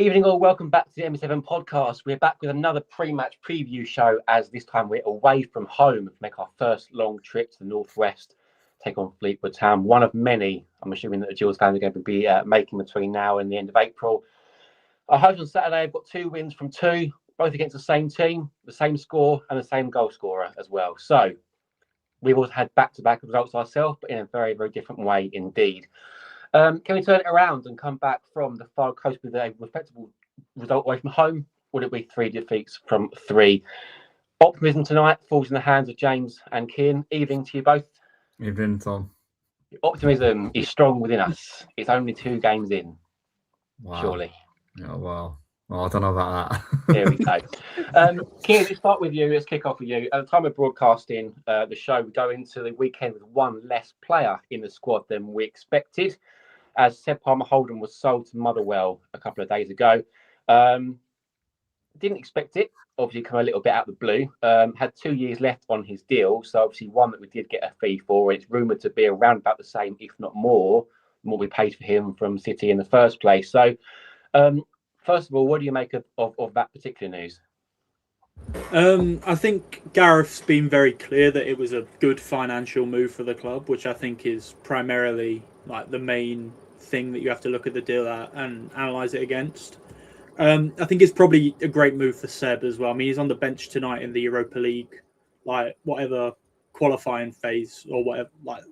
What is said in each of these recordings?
Evening all, welcome back to the ME7 podcast. We're back with another pre-match preview show, as this time we're away from home to make our first long trip to the northwest, take on Fleetwood Town. One of many, I'm assuming, that the Gills fans are going to be making between now and the end of April. Our host on Saturday have got 2 wins from 2, both against the same team, the same score and the same goal scorer as well. So we've also had back-to-back results ourselves, but in a very, very different way indeed. Can we turn it around and come back from the far coast with a respectable result away from home? Would it be 3 defeats from 3? Optimism tonight falls in the hands of James and Cian. Evening to you both. Evening, Tom. Optimism is strong within us. It's only 2 games in, surely. Oh, wow. Well, I don't know about that. Here we go. Cian, let's start with you. Let's kick off with you. At the time of broadcasting the show, we go into the weekend with 1 less player in the squad than we expected, as Seb Palmer-Holden was sold to Motherwell a couple of days ago. Didn't expect it. Obviously, come a little bit out of the blue. Had 2 years left on his deal, so obviously one that we did get a fee for. It's rumoured to be around about the same, if not more, than what we paid for him from City in the first place. So, first of all, what do you make of that particular news? I think Gareth's been very clear that it was a good financial move for the club, which I think is primarily like the main thing that you have to look at the deal at and analyse it against. I think it's probably a great move for Seb as well. I mean, he's on the bench tonight in the Europa League, like whatever qualifying phase or whatever like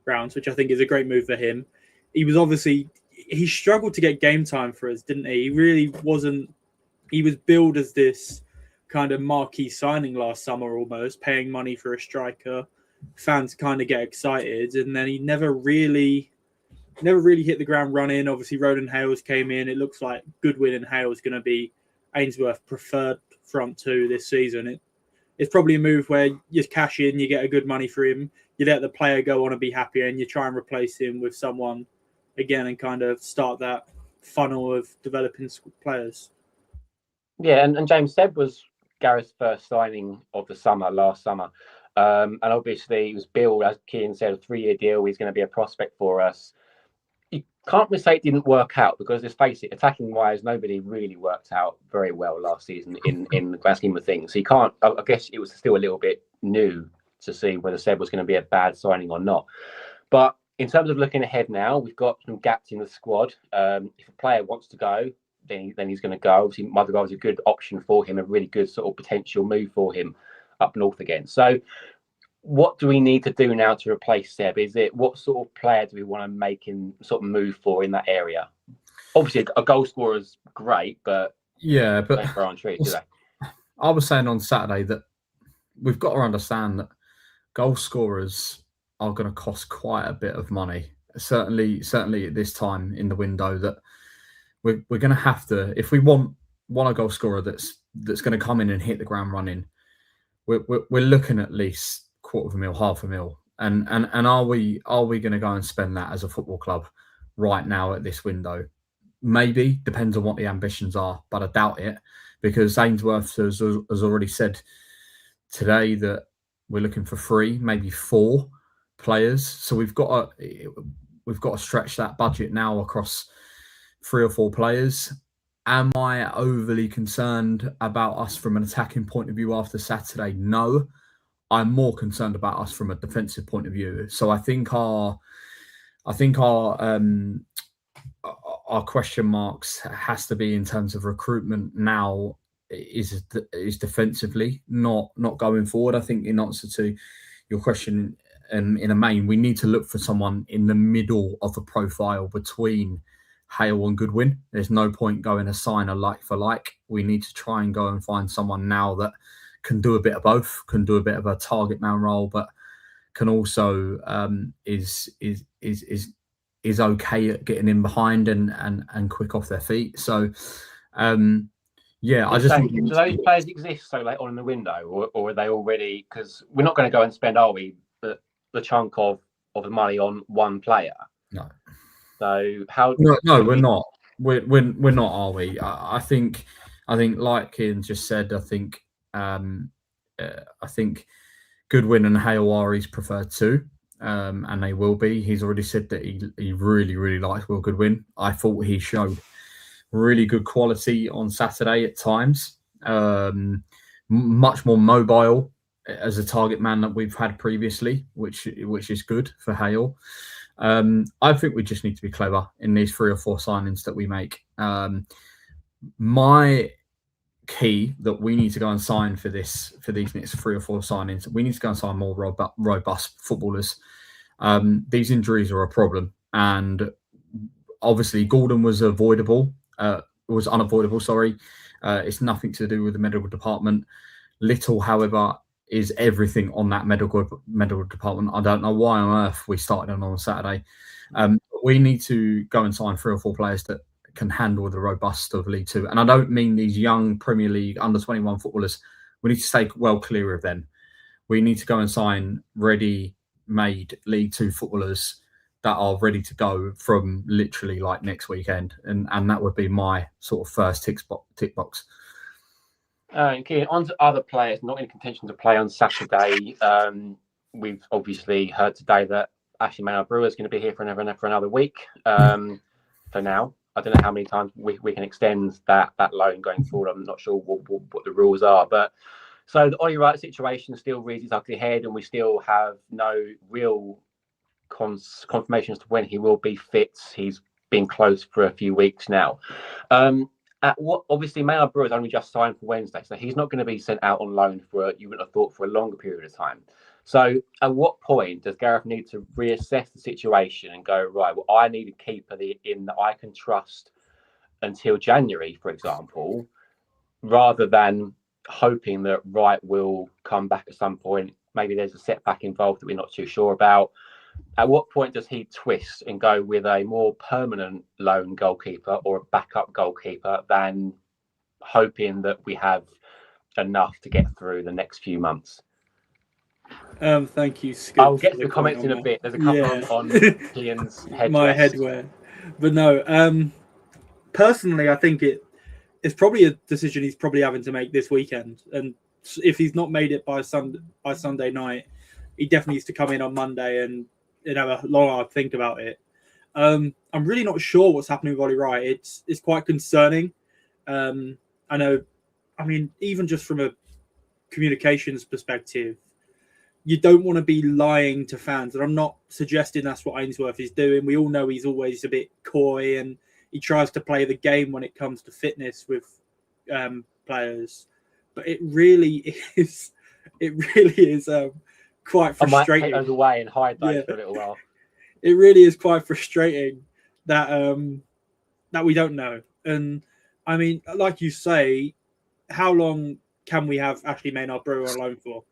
rounds, which I think is a great move for him. He struggled to get game time for us, didn't he? He really wasn't. He was billed as this kind of marquee signing last summer, almost paying money for a striker. Fans kind of get excited, and then he never really hit the ground running. Obviously, Roden Hales came in. It looks like Goodwin and Hales going to be Ainsworth's preferred front 2 this season. It's probably a move where you cash in, you get a good money for him, you let the player go on and be happy, and you try and replace him with someone again and kind of start that funnel of developing players. Yeah, and James, Seb was Gareth's first signing of the summer, last summer. And obviously, it was billed, as Cian said, a 3-year deal. He's going to be a prospect for us. You can't really say it didn't work out, because let's face it, attacking-wise, nobody really worked out very well last season in the grand scheme of things. So you can't, I guess it was still a little bit new to see whether Seb was going to be a bad signing or not. But in terms of looking ahead now, we've got some gaps in the squad. If a player wants to go, then he's going to go. Obviously, Motherwell is a good option for him, a really good sort of potential move for him up north again. So what do we need to do now to replace Seb? What sort of player do we want to make him sort of move for in that area? Obviously, a goal scorer is great, but yeah, but I was saying on Saturday that we've got to understand that goal scorers are going to cost quite a bit of money. Certainly at this time in the window, that we're going to have to, if we want a goal scorer that's going to come in and hit the ground running, we're looking at least $250,000, and are we going to go and spend that as a football club right now at this window? Maybe, depends on what the ambitions are, but I doubt it, because Ainsworth has already said today that we're looking for 3, maybe 4 players. So we've got to stretch that budget now across 3 or 4 players. Am I overly concerned about us from an attacking point of view after Saturday? No. I'm more concerned about us from a defensive point of view. So I think our question marks has to be in terms of recruitment now is defensively, not going forward. I think in answer to your question, in a main, we need to look for someone in the middle of a profile between Hale and Goodwin. There's no point going to sign a like for like. We need to try and go and find someone now that can do a bit of both, can do a bit of a target man role, but can also is okay at getting in behind and quick off their feet. So I just think, do those players exist so late on in the window, or are they already? Because we're not going to go and spend, are we, the chunk of the money on one player? No. So how? No, we're not. We're not, are we? I think like Cian just said, I think Goodwin and Hale are his preferred 2, and they will be. He's already said that he really, really likes Will Goodwin. I thought he showed really good quality on Saturday at times. Much more mobile as a target man that we've had previously, which is good for Hale. I think we just need to be clever in these 3 or 4 signings that we make. My key that we need to go and sign for these next 3 or 4 signings, we need to go and sign more robust footballers. These injuries are a problem, and obviously Gordon was unavoidable. Sorry, it's nothing to do with the medical department. Little, however, is everything on that medical department. I don't know why on earth we started on Saturday. We need to go and sign 3 or 4 players that can handle the robust of League Two. And I don't mean these young Premier League under-21 footballers. We need to stay well clear of them. We need to go and sign ready-made League Two footballers that are ready to go from literally like next weekend. And that would be my sort of first tick box. Okay, on to other players not in contention to play on Saturday. We've obviously heard today that Ashley Maynard-Brewer is going to be here for another week. For now, I don't know how many times we can extend that loan going forward. I'm not sure what the rules are, but so the Ollie Wright situation still rears its ugly head, and we still have no real confirmation as to when he will be fit. He's been close for a few weeks now. Obviously Maynard-Brewer is only just signed for Wednesday, so he's not going to be sent out on loan you would have thought for a longer period of time. So at what point does Gareth need to reassess the situation and go, right, well, I need a keeper in that I can trust until January, for example, rather than hoping that Wright will come back at some point. Maybe there's a setback involved that we're not too sure about. At what point does he twist and go with a more permanent loan goalkeeper or a backup goalkeeper than hoping that we have enough to get through the next few months? Thank you, Scoop. I'll get to the comments in a bit. There's a couple on Cian's headrest. My headwear. But no, personally, I think it's probably a decision he's probably having to make this weekend. And if he's not made it by Sunday night, he definitely needs to come in on Monday and have a long hard think about it. I'm really not sure what's happening with Ollie Wright. It's quite concerning. I know, I mean, even just from a communications perspective, you don't want to be lying to fans. And I'm not suggesting that's what Ainsworth is doing. We all know he's always a bit coy and he tries to play the game when it comes to fitness with players. But it really is quite frustrating. I might take those away and hide those for a little while. It really is quite frustrating that that we don't know. And I mean, like you say, how long can we have Ashley Maynard-Brewer on loan for?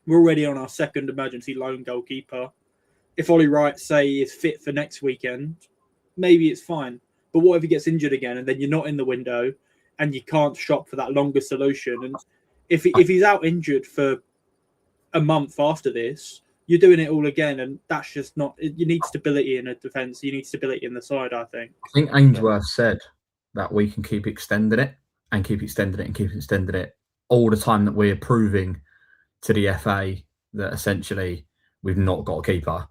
We're already on our second emergency loan goalkeeper. If Ollie Wright, say, is fit for next weekend, maybe it's fine. But what if he gets injured again and then you're not in the window and you can't shop for that longer solution? And if he's out injured for a month after this, you're doing it all again, and that's just not. You need stability in a defence. You need stability in the side, I think. I think Ainsworth said that we can keep extending it and keep extending it and keep extending it all the time that we're proving to the FA that essentially we've not got a keeper.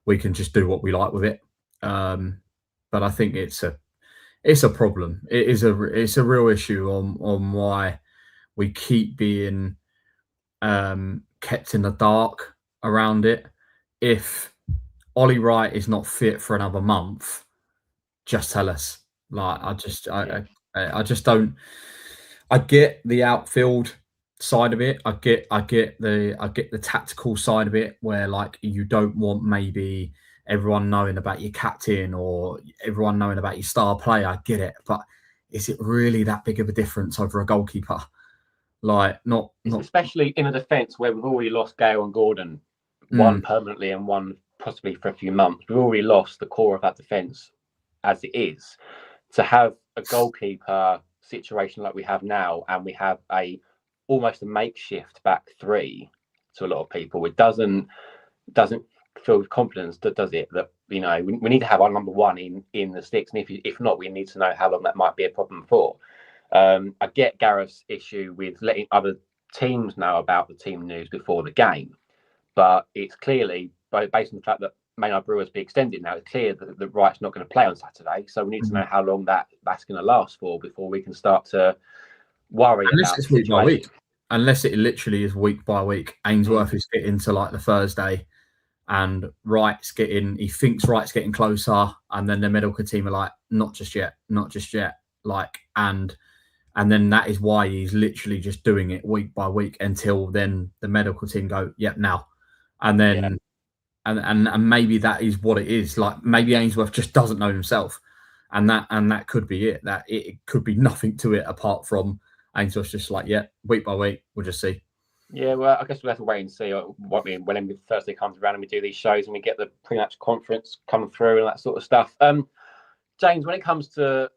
We can just do what we like with it. But I think it's a problem. It's a real issue on why we keep being kept in the dark around it. If Ollie Wright is not fit for another month, just tell us. Like I just don't. I get the outfield side of it. I get the tactical side of it, where like you don't want maybe everyone knowing about your captain or everyone knowing about your star player. I get it, but is it really that big of a difference over a goalkeeper? Like not especially in a defence where we've already lost Gale and Gordon, one permanently and one possibly for a few months. We've already lost the core of that defence as it is. To have a goalkeeper situation like we have now, and we have almost a makeshift back three to a lot of people, it doesn't fill with confidence, does it? That we need to have our number one in the sticks, and if not, we need to know how long that might be a problem for. I get Gareth's issue with letting other teams know about the team news before the game, but it's clearly based on the fact that Maynard Brewers be extended now. It's clear that Wright's not going to play on Saturday, so we need to know how long that's going to last for before we can start to worry unless about it's the week by situation. week. Unless it literally is week by week. Ainsworth is getting to like the Thursday, and he thinks Wright's getting closer, and then the medical team are like, not just yet. Like, and then that is why he's literally just doing it week by week until then the medical team go, yep, now. And then and maybe that is what it is. Like, maybe Ainsworth just doesn't know himself. And that could be it. That it could be nothing to it apart from Ainsworth's just like, yeah, week by week, we'll just see. Yeah, well, I guess we'll have to wait and see when Thursday comes around and we do these shows and we get the pre-match conference coming through and that sort of stuff. James, when it comes to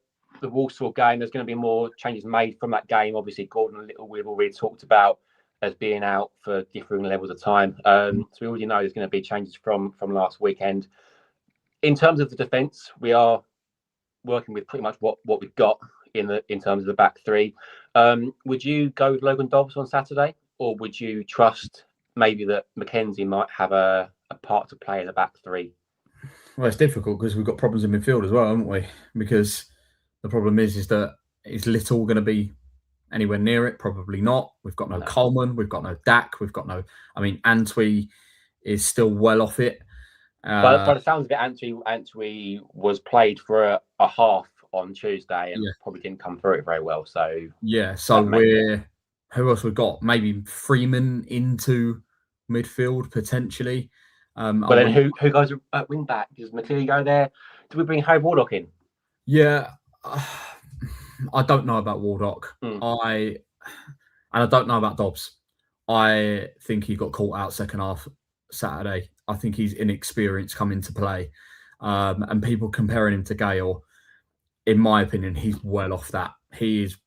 the Walsall game, there's going to be more changes made from that game. Obviously, Gordon and Little we've already talked about as being out for differing levels of time. So we already know there's going to be changes from last weekend. In terms of the defence, we are working with pretty much what we've got in terms of the back three. Would you go with Logan Dobbs on Saturday, or would you trust maybe that Mackenzie might have a part to play in the back three? Well, it's difficult because we've got problems in midfield as well, haven't we? Because the problem is that is Little going to be anywhere near it? Probably not. We've got no Coleman, we've got no Dak, we've got no. I mean, Antwi is still well off it. But by the sounds of it, Antwi was played for a half on Tuesday and probably didn't come through it very well. So who else we've got? Maybe Freeman into midfield potentially. But then who goes at wing back? Does McCleary go there? Do we bring Harry Wardock in? Yeah, I don't know about Wardock. I don't know about Dobbs. I think he got caught out second half Saturday. I think he's inexperienced coming to play, and people comparing him to Gale. In my opinion, he's well off that. He's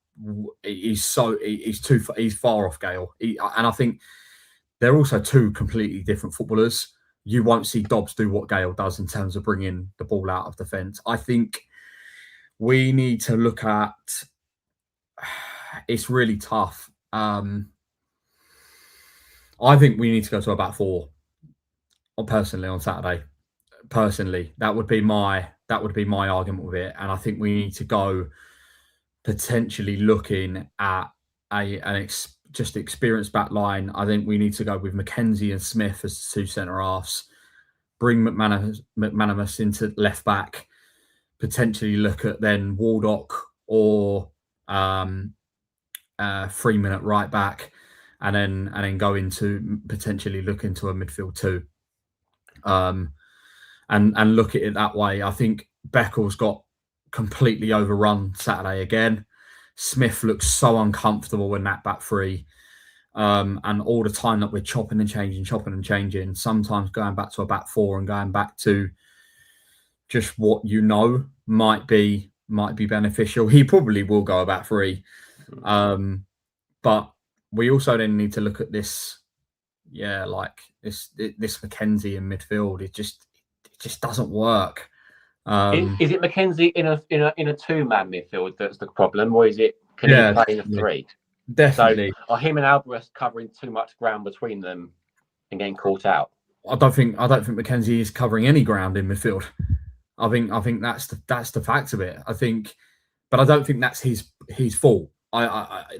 far off Gale, and I think they're also two completely different footballers. You won't see Dobbs do what Gale does in terms of bringing the ball out of defence. I think we need to look at. It's really tough. I think we need to go to a back four. Personally, on Saturday, that would be my argument with it, and I think we need to go potentially looking at just experienced back line. I think we need to go with Mackenzie and Smith as two centre halves, bring McManus into left back, potentially look at then Wardock or Freeman at right back, and then go into potentially look into a midfield two. And look at it that way. I think Beckles got completely overrun Saturday again. Smith looks so uncomfortable in that back three. And all the time that we're chopping and changing, sometimes going back to a back four and going back to just what might be beneficial. He probably will go a back three. But we also then need to look at this, this Mackenzie in midfield. It just doesn't work. Is it Mackenzie in a two-man midfield that's the problem, or is it can he play in a three? Definitely. So are him and Alvarez covering too much ground between them and getting caught out? I don't think Mackenzie is covering any ground in midfield. I think that's the fact of it. But I don't think that's his fault.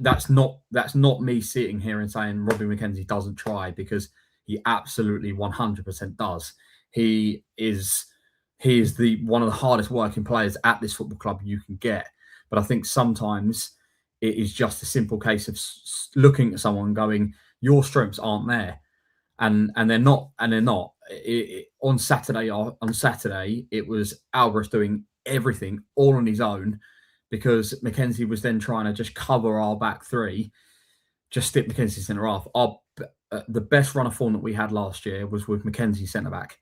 That's not me sitting here and saying Robbie Mackenzie doesn't try, because he absolutely 100% does. He is one of the hardest working players at this football club you can get. But I think sometimes it is just a simple case of looking at someone going, your strengths aren't there, and they're not. On Saturday, it was Alvarez doing everything all on his own, because Mackenzie was then trying to just cover our back three, just stick Mackenzie centre half. The best run of form that we had last year was with Mackenzie centre back.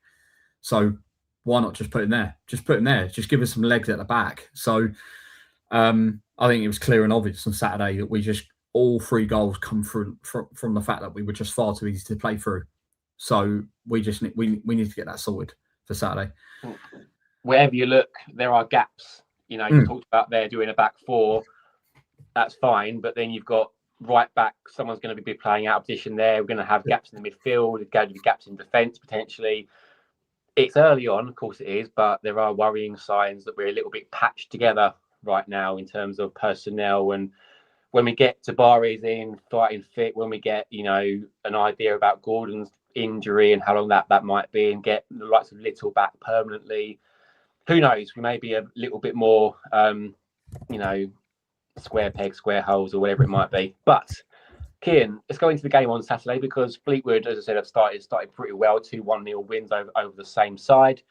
So why not just put him there? Just put him there. Just give us some legs at the back. So I think it was clear and obvious on Saturday that we just, all three goals come through from the fact that we were just far too easy to play through. So we need to get that sorted for Saturday. Wherever you look, there are gaps. You talked about there doing a back four. That's fine, but then you've got right back. Someone's going to be playing out of position there. We're going to have gaps in the midfield. There's going to be gaps in defence potentially. It's early on, of course it is, but there are worrying signs that we're a little bit patched together right now in terms of personnel. And when we get Tabari's in, fighting fit, when we get, an idea about Gordon's injury and how long that might be, and get the likes of Little back permanently, who knows? We may be a little bit more, square peg, square holes, or whatever it might be. But Cian, let's go into the game on Saturday, because Fleetwood, as I said, have started pretty well. 2 1-0 wins over the same side.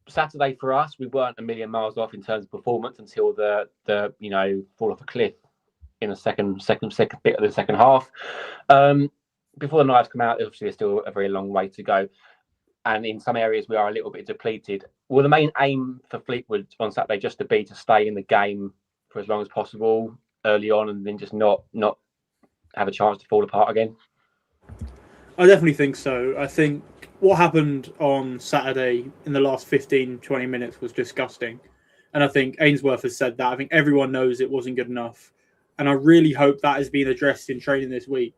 Saturday for us, we weren't a million miles off in terms of performance until the fall off a cliff in the second bit of the second half. Before the knives come out, obviously there's still a very long way to go, and in some areas we are a little bit depleted. Will the main aim for Fleetwood on Saturday just to be to stay in the game for as long as possible early on, and then just not have a chance to fall apart again? I definitely think so. I think what happened on Saturday in the last 15-20 minutes was disgusting, and I think Ainsworth has said that. I think everyone knows it wasn't good enough, and I really hope that has been addressed in training this week.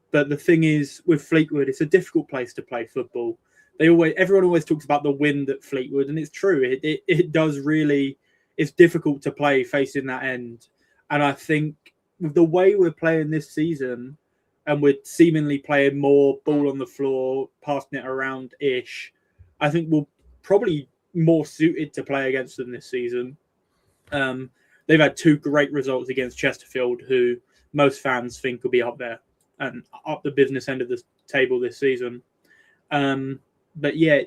But the thing is, with Fleetwood, it's a difficult place to play football. Everyone always talks about the wind at Fleetwood, and it's true. It does really. It's difficult to play facing that end, and I think with the way we're playing this season, and we're seemingly playing more ball on the floor, passing it around-ish, I think we're probably more suited to play against them this season. They've had 2 great results against Chesterfield, who most fans think will be up there and up the business end of the table this season. But yeah,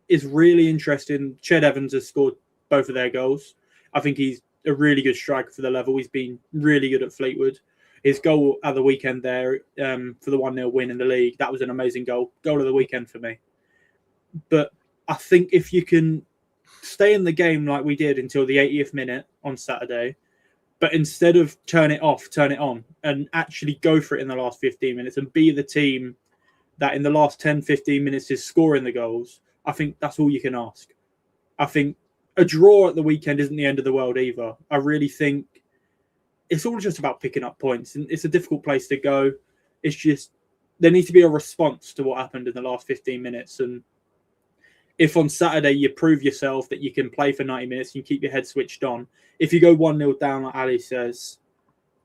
it's really interesting. Ched Evans has scored both of their goals. I think he's a really good striker for the level. He's been really good at Fleetwood. His goal at the weekend there for the 1-0 win in the league, that was an amazing goal. Goal of the weekend for me. But I think if you can stay in the game like we did until the 80th minute on Saturday, but instead of turn it off, turn it on, and actually go for it in the last 15 minutes and be the team that in the last 10, 15 minutes is scoring the goals, I think that's all you can ask. I think a draw at the weekend isn't the end of the world either. I really think it's all just about picking up points, and it's a difficult place to go. It's just there needs to be a response to what happened in the last 15 minutes. And if on Saturday you prove yourself that you can play for 90 minutes and keep your head switched on, if you go 1-0 down, like Ali says,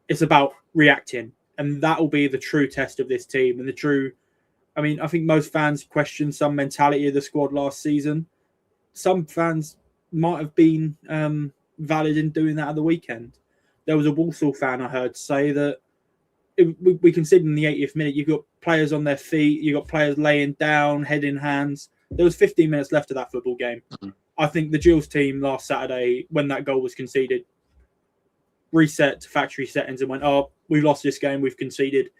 it's about reacting. And that will be the true test of this team. And I think most fans question some mentality of the squad last season. Some fans might have been valid in doing that at the weekend. There was a Walsall fan I heard say that we conceded in the 80th minute. You've got players on their feet. You've got players laying down, head in hands. There was 15 minutes left of that football game. Mm-hmm. I think the Gills team last Saturday, when that goal was conceded, reset to factory settings and went, oh, we've lost this game, we've conceded,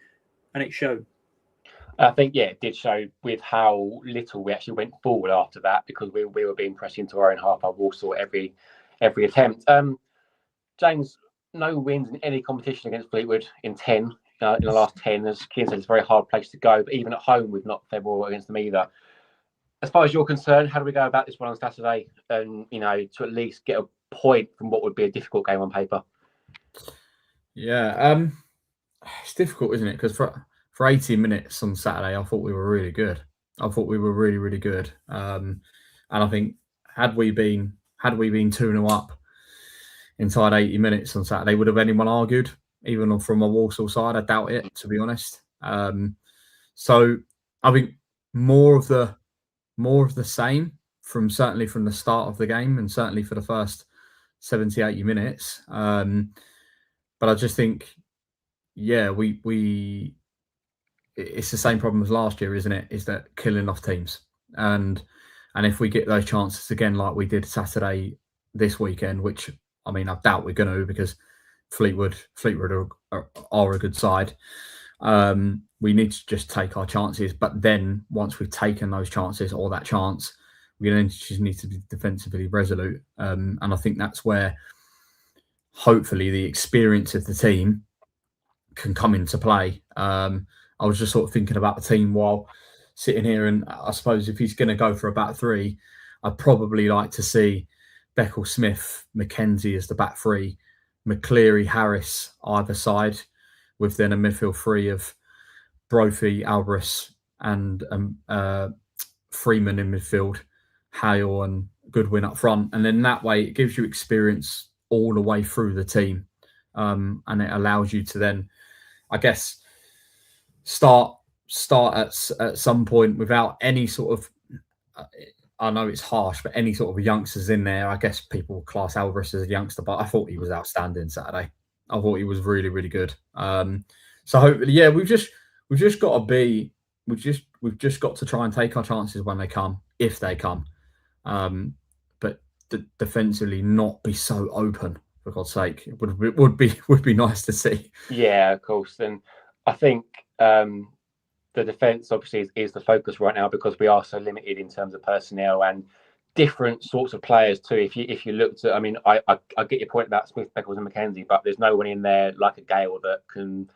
and it showed. I think, it did show with how little we actually went forward after that, because we were being pressed into our own half by Walsall every attempt. James, no wins in any competition against Fleetwood in 10, in the last 10. As Cian said, it's a very hard place to go, but even at home, we've not fared well against them either. As far as you're concerned, how do we go about this one on Saturday and, to at least get a point from what would be a difficult game on paper? Yeah, it's difficult, isn't it? Because for 80 minutes on Saturday, I thought we were really good. I thought we were really, really good. And I think had we been 2-0 up inside 80 minutes on Saturday, would have anyone argued, even from a Walsall side? I doubt it, to be honest. So I think more of the same certainly from the start of the game, and certainly for the first 70, 80 minutes. But I just think, it's the same problem as last year, isn't it? Is that killing off teams, and if we get those chances again like we did Saturday this weekend, which I doubt we're going to, because Fleetwood are a good side. We need to just take our chances, but then once we've taken those chances, or that chance, we then just need to be defensively resolute. And I think that's where hopefully the experience of the team can come into play. I was just sort of thinking about the team while sitting here, and I suppose if he's going to go for a back three, I'd probably like to see Beckle, Smith, McKenzie as the back three, McCleary, Harris either side, with then a midfield three of Brophy, Alvarez, and Freeman in midfield, Hale and Goodwin up front, and then that way it gives you experience all the way through the team, and it allows you to then, I guess, start at some point without any sort of, I know it's harsh, but any sort of youngsters in there. I guess people class Alvarez as a youngster, but I thought he was outstanding Saturday. I thought he was really, really good. So hopefully, yeah, we've just got to be, we've just got to try and take our chances when they come, if they come. But defensively, not be so open, for God's sake. It would be nice to see. Yeah, of course. And I think the defence obviously is the focus right now, because we are so limited in terms of personnel and different sorts of players too. If you looked at, I mean, I get your point about Smith, Beckles and McKenzie, but there's no one in there like a Gale that can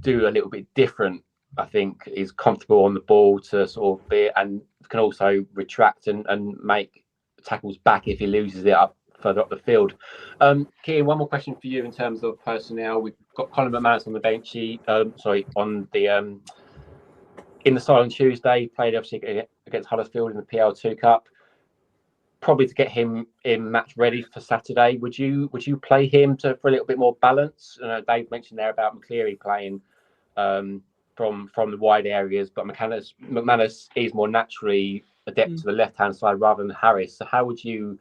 do a little bit different. I think is comfortable on the ball to sort of be, and can also retract and make tackles back if he loses it up further up the field. Cian, one more question for you in terms of personnel. We've got Colin McManus on the bench. On the in the side on Tuesday. He played obviously against Huddersfield in the PL2 Cup. Probably to get him in match ready for Saturday. Would you play him for a little bit more balance? Dave mentioned there about McCleary playing from the wide areas, but McManus is more naturally adept to the left-hand side rather than Harris. So how would you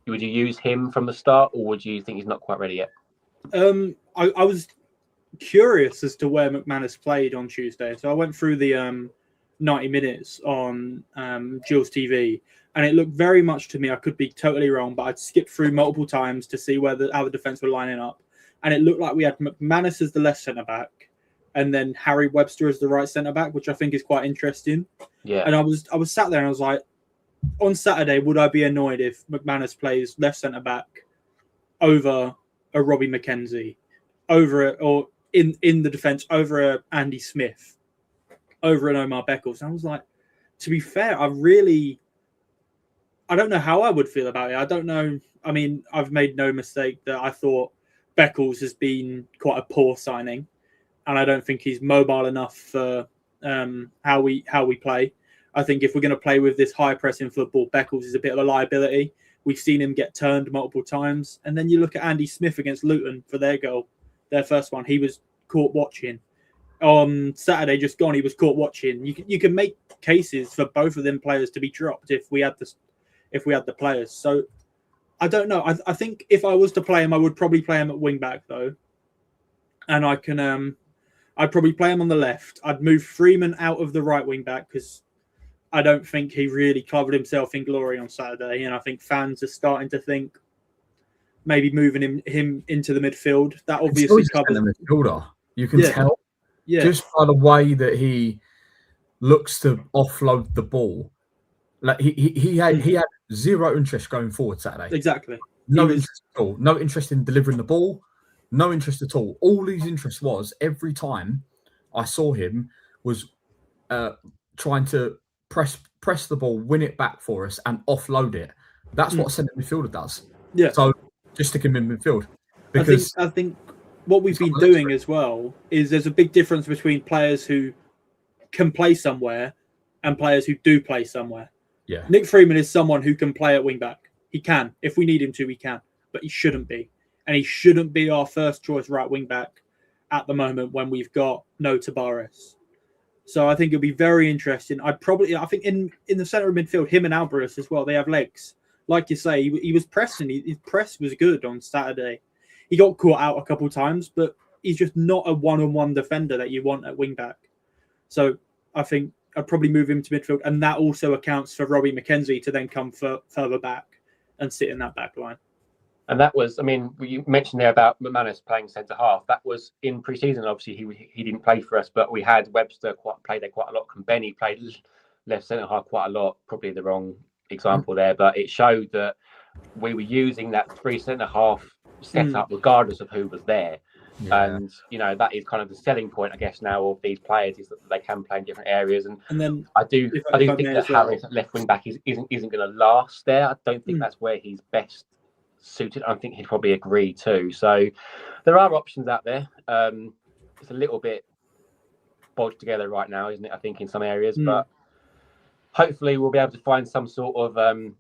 use him from the start, or would you think he's not quite ready yet? I was curious as to where McManus played on Tuesday, so I went through the 90 minutes on Gills TV, and it looked very much to me, I could be totally wrong, but I'd skipped through multiple times to see how the defence were lining up, and it looked like we had McManus as the left centre-back, and then Harry Webster as the right centre-back, which I think is quite interesting. Yeah. And I was sat there and I was like, on Saturday, would I be annoyed if McManus plays left centre-back over a Robbie McKenzie, or in the defence over a Andy Smith, over an Omar Beckles? And I was like, to be fair, I don't know how I would feel about it. I don't know. I mean, I've made no mistake that I thought Beckles has been quite a poor signing, and I don't think he's mobile enough for how we play. I think if we're going to play with this high pressing football, Beckles is a bit of a liability. We've seen him get turned multiple times. And then you look at Andy Smith against Luton for their goal, their first one. He was caught watching. On Saturday, just gone, he was caught watching. You can make cases for both of them players to be dropped if we had the players. So I don't know. I think if I was to play him, I would probably play him at wing back though. And I can I'd probably play him on the left. I'd move Freeman out of the right wing back because I don't think he really covered himself in glory on Saturday. And I think fans are starting to think maybe moving him into the midfield. That obviously covers the midfielder. You can tell just by the way that he looks to offload the ball. Like he had zero interest going forward Saturday. Exactly. No interest at all. No interest in delivering the ball. No interest at all. All his interest was, every time I saw him, was trying to press the ball, win it back for us, and offload it. That's what a centre midfielder does. Yeah. So just stick him in midfield. Because I think what we've been doing as well is there's a big difference between players who can play somewhere and players who do play somewhere. Yeah. Nick Freeman is someone who can play at wing back. He can. If we need him to, he can. But he shouldn't be. And he shouldn't be our first choice right wing back at the moment when we've got no Tabares. So I think it'll be very interesting. I think in the centre of midfield, him and Alvarez as well, they have legs. Like you say, he was pressing. His press was good on Saturday. He got caught out a couple of times, but he's just not a one-on-one defender that you want at wing back. So I think I'd probably move him to midfield. And that also accounts for Robbie McKenzie to then come further back and sit in that back line. And that was, I mean, you mentioned there about McManus playing centre half. That was in pre-season. Obviously, he didn't play for us, but we had Webster played there quite a lot. And Benny played left centre half quite a lot. Probably the wrong example there, but it showed that we were using that three centre half setup regardless of who was there. Yeah. And that is kind of the selling point, I guess, now of these players, is that they can play in different areas. And then I do think that Harris at left wing back isn't going to last there. I don't think that's where he's best suited. I think he'd probably agree too. So there are options out there. It's a little bit bodged together right now, isn't it? I think in some areas, but hopefully we'll be able to find some sort of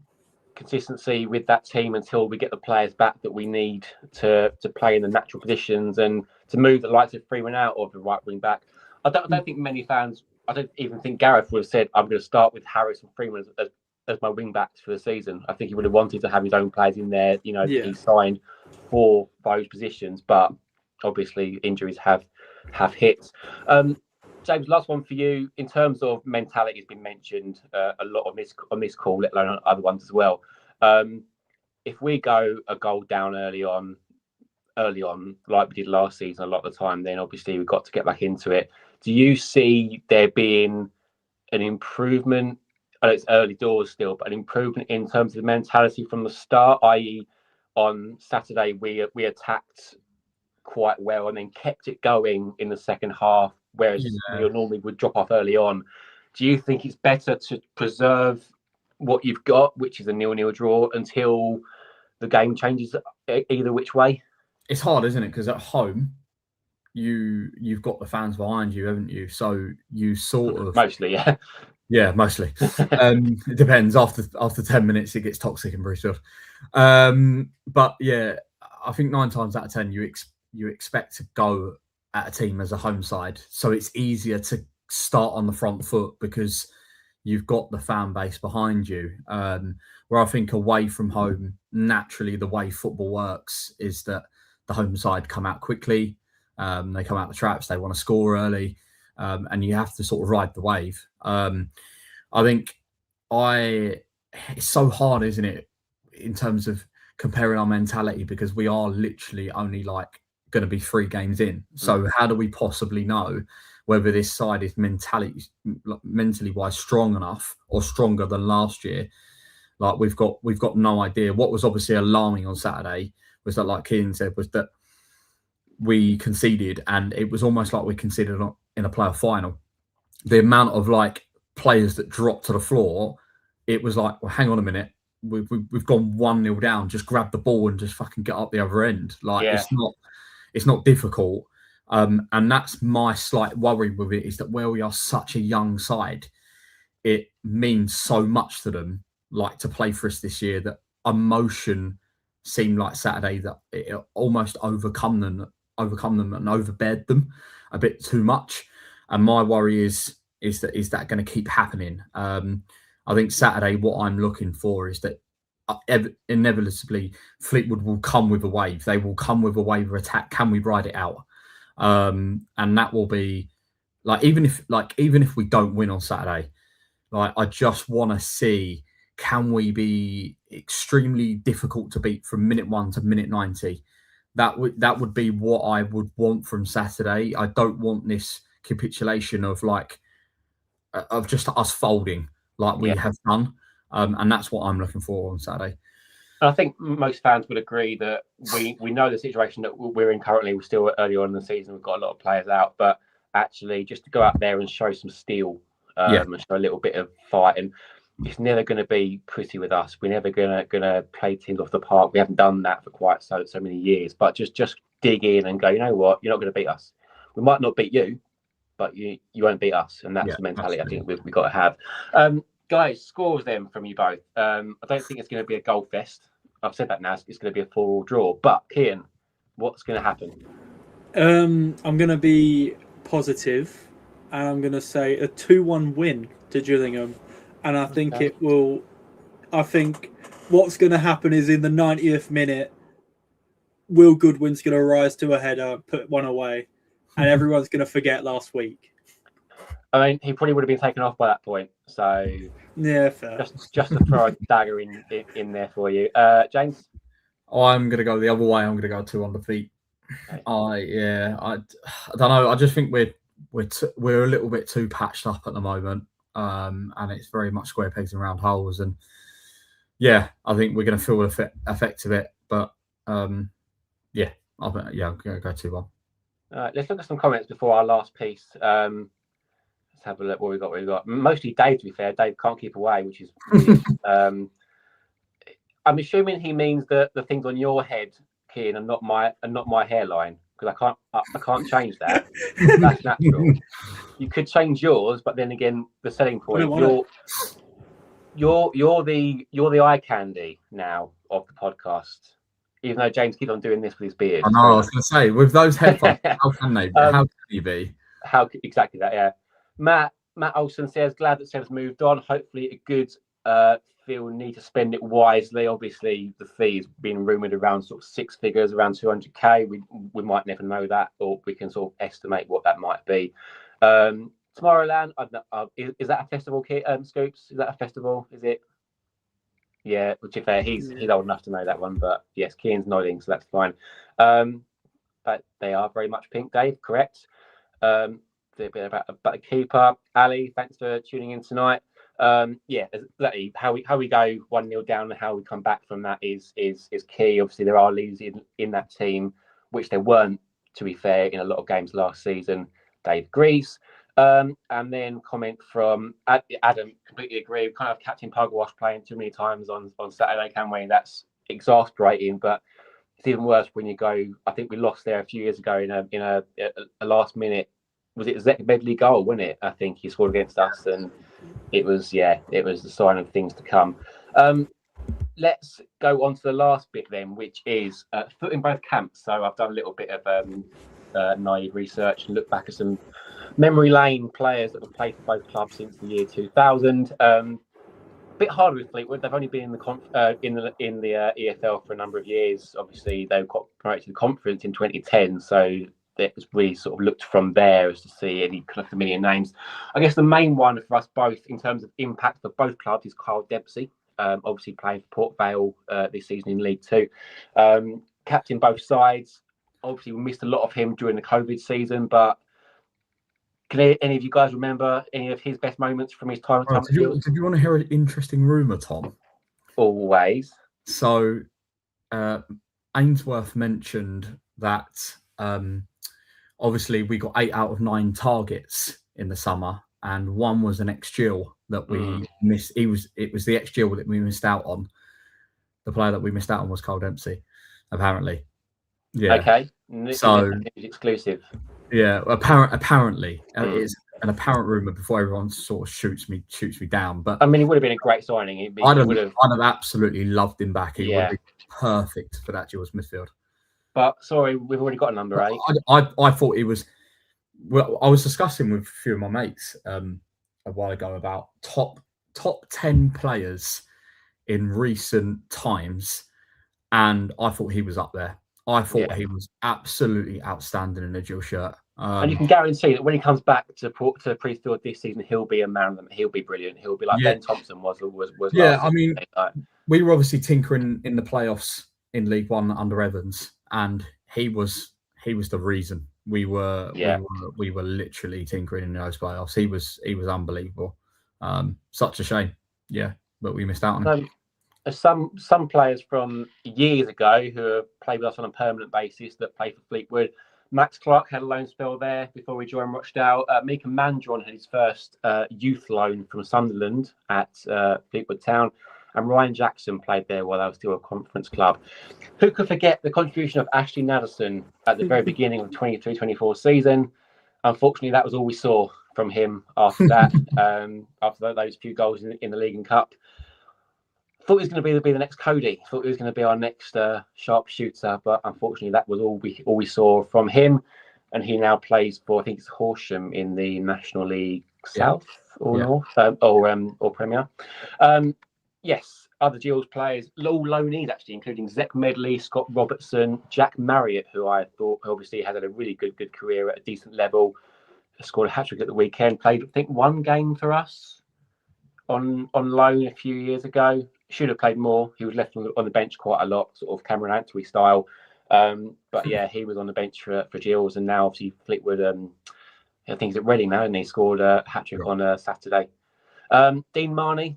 consistency with that team until we get the players back that we need to play in the natural positions and to move the likes of Freeman out of the right wing back. I don't think many fans, I don't even think Gareth would have said, I'm going to start with Harris and Freeman as my wing backs for the season. I think he would have wanted to have his own players in there, that he signed for those positions, but obviously injuries have hit. James, last one for you. In terms of mentality, has been mentioned a lot on this call, let alone on other ones as well. If we go a goal down early on, like we did last season a lot of the time, then obviously we've got to get back into it. Do you see there being an improvement? I know it's early doors still, but an improvement in terms of the mentality from the start, i.e., on Saturday we attacked quite well and then kept it going in the second half, whereas we normally would drop off early on. Do you think it's better to preserve what you've got, which is a 0-0 draw, until the game changes either which way? It's hard, isn't it? Because at home, you've got the fans behind you, haven't you? So you sort of mostly, yeah. Yeah, mostly. It depends. After 10 minutes, it gets toxic in Brucefield. But yeah, I think 9 times out of 10, you expect to go at a team as a home side, so it's easier to start on the front foot because you've got the fan base behind you. Where I think away from home, naturally, the way football works is that the home side come out quickly. They come out the traps. They want to score early. And you have to sort of ride the wave. I think it's so hard, isn't it, in terms of comparing our mentality, because we are literally only like going to be 3 games in. So how do we possibly know whether this side is mentally wise strong enough or stronger than last year? Like we've got no idea. What was obviously alarming on Saturday was that, like Cian said, was that we conceded, and it was almost like we conceded in a playoff final. The amount of like players that dropped to the floor, it was like, well, hang on a minute, we've gone 1-0 down, just grab the ball and just fucking get up the other end. Like it's not difficult. And that's my slight worry with it, is that where we are such a young side, it means so much to them, like to play for us this year, that emotion seemed like Saturday that it almost overcome them and overbeared them a bit too much. And my worry is that going to keep happening? I think Saturday, what I'm looking for is that inevitably Fleetwood will come with a wave. They will come with a wave of attack. Can we ride it out? And that will be like, even if we don't win on Saturday, like I just want to see, can we be extremely difficult to beat from minute 1 to minute 90? That would be what I would want from Saturday. I don't want this capitulation of just us folding like we have done. And that's what I'm looking for on Saturday. I think most fans would agree that we know the situation that we're in currently. We're still early on in the season. We've got a lot of players out, but actually just to go out there and show some steel and show a little bit of fight. And it's never going to be pretty with us. We're never going to play teams off the park. We haven't done that for quite so many years. But just dig in and go, you know what? You're not going to beat us. We might not beat you, but you won't beat us. And that's the mentality absolutely. I think we've got to have. Guys, scores then from you both. I don't think it's going to be a goal fest. I've said that now. It's going to be a 4-4 draw. But Cian, what's going to happen? I'm going to be positive, and I'm going to say a 2-1 win to Gillingham. And I think it will. I think what's going to happen is in the 90th minute, Will Goodwin's going to rise to a header, put one away, and everyone's going to forget last week. I mean, he probably would have been taken off by that point. So yeah, fair. Just to throw a dagger in there for you, James. I'm going to go the other way. I'm going to go 2 on defeat. Okay. I don't know. I just think we're a little bit too patched up at the moment. And it's very much square pegs and round holes. And yeah, I think we're going to feel the effects of it. But I'm going to go 2-1. Let's look at some comments before our last piece. Let's have a look what we got. Mostly Dave, to be fair. Dave can't keep away, which is I'm assuming he means the things on your head, Cian, and not my hairline, because I can't change that. That's natural. You could change yours, but then again, the selling point, You're the eye candy now of the podcast. Even though James keeps on doing this with his beard. I know. I was going to say, with those headphones, how can they? How can he be? How exactly that? Yeah. Matt Olsen says, glad that Seb's moved on. Hopefully, a good feel need to spend it wisely. Obviously, the fee's been rumoured around sort of six figures, around 200k. We might never know that, or we can sort of estimate what that might be. Tomorrowland, is that a festival, Scoops? Is that a festival? Is it? Yeah, which if he's old enough to know that one, but yes, Cian's nodding, so that's fine. But they are very much pink, Dave, correct? A bit about the keeper. Ali, thanks for tuning in tonight. Yeah, exactly. How we go 1-0 down and how we come back from that is key. Obviously, there are leads in that team, which there weren't, to be fair, in a lot of games last season. Dave agrees. And then comment from Adam, completely agree. Kind of Captain Pugwash playing too many times on Saturday, can we? That's exasperating, but it's even worse when you go. I think we lost there a few years ago in a last minute. Was it Zach Medley goal? Wasn't it? I think he scored against us, and it was the sign of things to come. Let's go on to the last bit then, which is foot in both camps. So I've done a little bit of naive research and looked back at some memory lane players that have played for both clubs since the year 2000. Bit harder with Fleetwood. They've only been in the EFL for a number of years. Obviously, they got promoted to the conference in 2010, so we sort of looked from there as to see any kind of familiar names. I guess the main one for us both in terms of impact for both clubs is Kyle Dempsey. Obviously playing for Port Vale this season in League Two. Captain both sides. Obviously, we missed a lot of him during the COVID season, but can any of you guys remember any of his best moments from his time? Did you want to hear an interesting rumour, Tom? Always. So, Ainsworth mentioned that obviously we got 8 out of 9 targets in the summer, and one was an ex-Gill that we missed. It was the ex-Gill that we missed out on. The player that we missed out on was Kyle Dempsey, apparently. Yeah. Okay. So exclusive. Yeah, apparently it's an apparent rumor before everyone sort of shoots me down. But I mean, it would have been a great signing. I'd have absolutely loved him back. He would be perfect for that Gills midfield. But sorry, we've already got a number 8. I thought he was. Well, I was discussing with a few of my mates a while ago about top 10 players in recent times, and I thought he was up there. I thought he was absolutely outstanding in a Gill shirt. And you can guarantee that when he comes back to Priestfield this season, he'll be a man of them. He'll be brilliant. He'll be like Ben Thompson was. Yeah, I mean, we were obviously tinkering in the playoffs in League One under Evans, and he was the reason we were literally tinkering in those playoffs. He was unbelievable. Such a shame, but we missed out on him. Some players from years ago who have played with us on a permanent basis that play for Fleetwood. Max Clark had a loan spell there before we joined Rochdale. Mika Mandron had his first youth loan from Sunderland at Fleetwood Town. And Ryan Jackson played there while they were still a conference club. Who could forget the contribution of Ashley Naderson at the very beginning of the 23-24 season? Unfortunately, that was all we saw from him after that, after those few goals in the League and Cup. Thought he was going to be the next Cody. Thought he was going to be our next sharpshooter, but unfortunately, that was all we saw from him. And he now plays for, I think it's Horsham in the National League South or North or Premier. Yes, other Gills players, all loanees actually, including Zach Medley, Scott Robertson, Jack Marriott, who I thought obviously had a really good career at a decent level. Scored a hat-trick at the weekend. Played, I think, 1 game for us on loan a few years ago. Should have played more. He was left on the bench quite a lot, sort of Cameron Antwi style. But yeah, he was on the bench for Gills, and now obviously Fleetwood. I think he's at Reading now, and he scored a hat-trick on Saturday. Dean Marnie,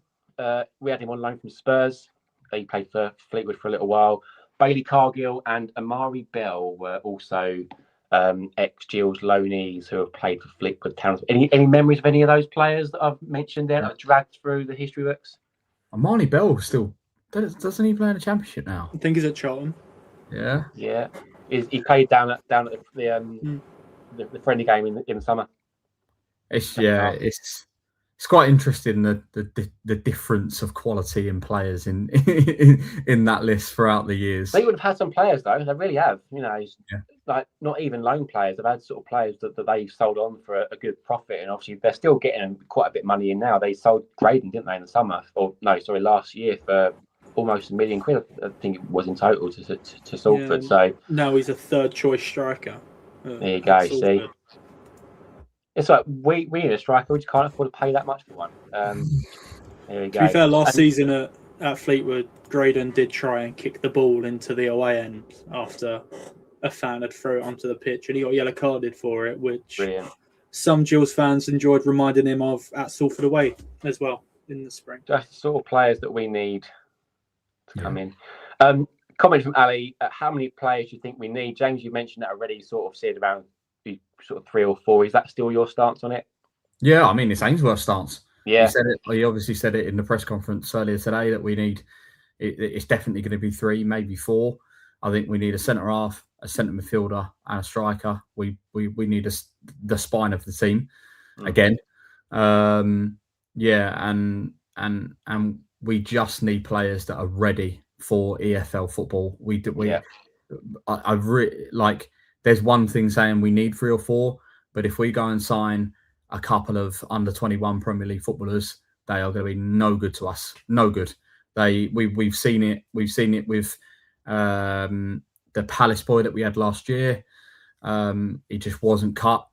we had him on loan from Spurs. He played for Fleetwood for a little while. Bailey Cargill and Amari Bell were also ex-Gills loanees who have played for Fleetwood Town. Any memories of any of those players that I've mentioned there that dragged through the history books? Marnie Bell still doesn't he play in the Championship now? I think he's at Charlton. Yeah. He played down at the friendly game in the summer. It's it's quite interesting the difference of quality in players in in that list throughout the years. They would have had some players though. They really have. You know, like not even loan players. They've had sort of players that they've sold on for a good profit, and obviously they're still getting quite a bit of money in now. They sold Graydon, didn't they, in the summer? Or no, sorry, last year for almost £1 million. I think it was in total to Salford. So now he's a third choice striker. There you go. See. It's like we need a striker. We just can't afford to pay that much for one. There we go. To be fair, last season at Fleetwood, Graydon did try and kick the ball into the away end after a fan had thrown it onto the pitch, and he got yellow carded for it, which Brilliant. Some Gills fans enjoyed reminding him of at Salford away as well in the spring. That's the sort of players that we need to come in. Comment from Ali: how many players do you think we need? James, you mentioned that already. Sort of said around sort of 3 or 4. Is that still your stance on it? Yeah, I mean, it's Ainsworth's stance. Yeah, he said it. He obviously said it in the press conference earlier today that we need. It's definitely going to be 3, maybe 4. I think we need a centre half, a centre midfielder, and a striker. We need the spine of the team again. Yeah, and we just need players that are ready for EFL football. I really like. There's one thing saying we need 3 or 4, but if we go and sign a couple of under 21 Premier League footballers, they are going to be no good to us. No good. We've seen it. We've seen it with the Palace boy that we had last year. He just wasn't cut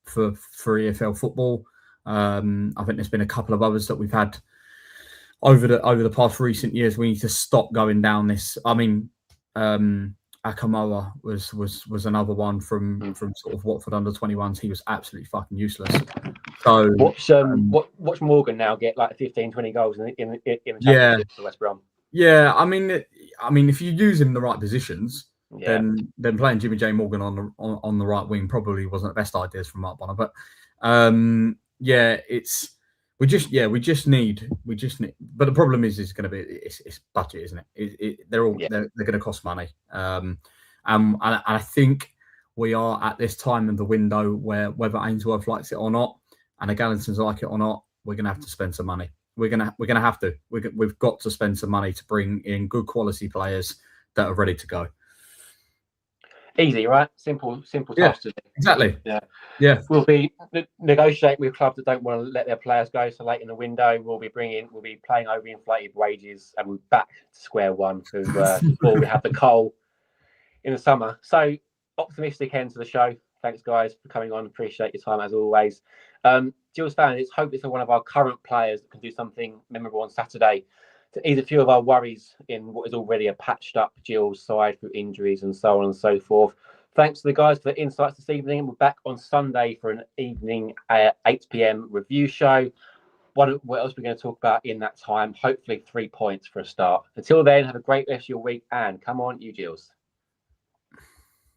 for EFL football. I think there's been a couple of others that we've had over the past recent years. We need to stop going down this. I mean, Akamoa was another one from sort of Watford under 21s. He was absolutely fucking useless. So watch Morgan now get like 15, 20 goals in the championship for West Brom. Yeah, I mean, if you use him in the right positions, then playing Jimmy J Morgan on the right wing probably wasn't the best ideas from Mark Bonner. But we just need. But the problem is going to be it's budget, isn't it? They're going to cost money. And I think we are at this time in the window where whether Ainsworth likes it or not, and the Gallantons like it or not, we're going to have to spend some money. We're gonna have to. We've got to spend some money to bring in good quality players that are ready to go. Easy, right? Simple task to do. Exactly. Yeah. We'll be negotiating with clubs that don't want to let their players go so late in the window. We'll be paying over inflated wages, and we're back to square one before we have the coal in the summer. So optimistic end to the show. Thanks, guys, for coming on. Appreciate your time as always. Gills fans, hope it's one of our current players that can do something memorable on Saturday to ease a few of our worries in what is already a patched up Gills side through injuries and so on and so forth. Thanks to the guys for the insights this evening. We're back on Sunday for an evening 8 p.m. review show. What else we're going to talk about in that time? Hopefully 3 points for a start. Until then, have a great rest of your week and come on, you Gills.